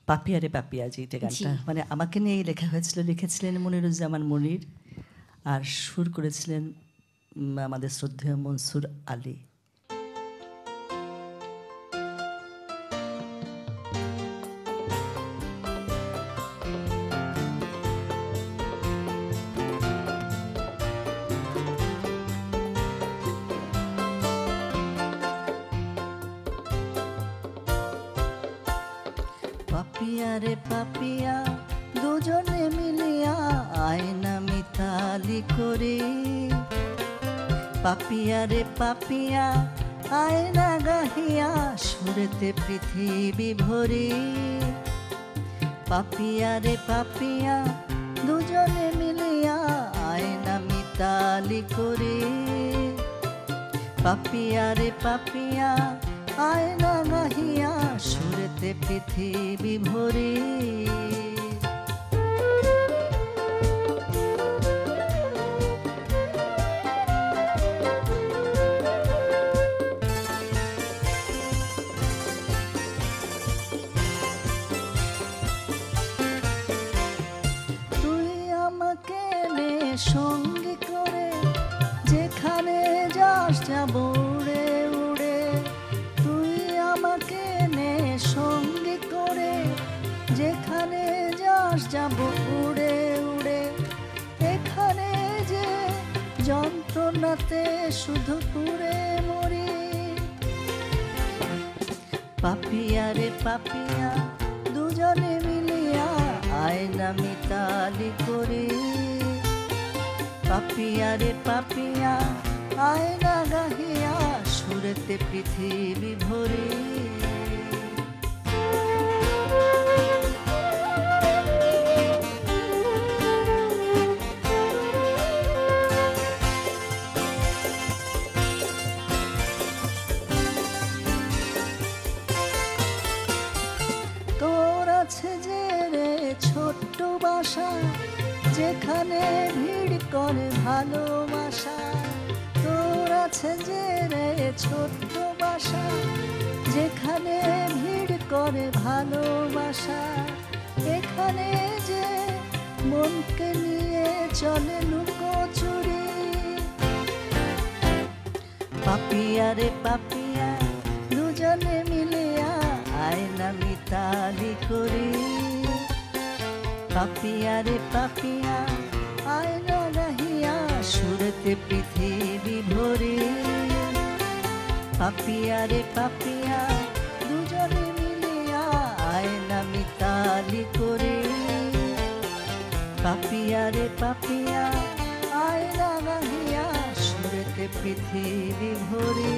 পাপিয়া রে পাপিয়া যেটা গানটা মানে আমাকে নিয়েই লেখা হয়েছিল, লিখেছিলেন মনিরুজ্জামান মনির, আর সুর করেছিলেন আমাদের শ্রদ্ধেয় মনসুর আলী। পাপিয়া রে পাপিয়া দুজনে মিলিয়া আয়না মিতালি করে, পাপিয়া রে পাপিয়া আয়না গাহিয়া সুরেতে পৃথিবী ভরে। পাপিয়া রে পাপিয়া দুজনে মিলিয়া আয়না মিতালি করে, পাপিয়া রে পাপিয়া আয়না গাহিয়া সুরেতে পৃথিবী ভরে। তুই আমাকে নে সঙ্গী করে, যেখানে যাস যাব উড়ে উড়ে। তুই আমাকে নে সঙ্গী করে, যেখানে যাস যাব উড়ে উড়ে। এখানে যে যন্ত্রণাতে শুধু পুড়ে মরি। পাপিয়া রে পাপিয়া দুজনে মিলিয়া আয়না মিতালি করে, পাপিয়া রে পাপিয়া আয়না গাহিয়া সুরেতে পৃথিবী ভরে। তোর আছে যে রে ছোট্ট বাসা, যেখানে ভিড় করে ভালোবাসা। তোর আছে যে রে ছোট্ট বাসা, যেখানে ভিড় করে ভালোবাসা। এখানে যে মনকে নিয়ে চলে লুকোচুরি। পাপিয়া রে পাপিয়া দুজনে মিলিয়া আয়না মিতালি করে, পাপিয়া রে পাপিয়া আয়না গাহিয়া সুরেতে পৃথিবী ভরে। পাপিয়া রে পাপিয়া দুজনে মিলিয়া আয়না মিতালি করে, পাপিয়া রে পাপিয়া আয়না গাহিয়া সুরেতে পৃথিবী ভরে।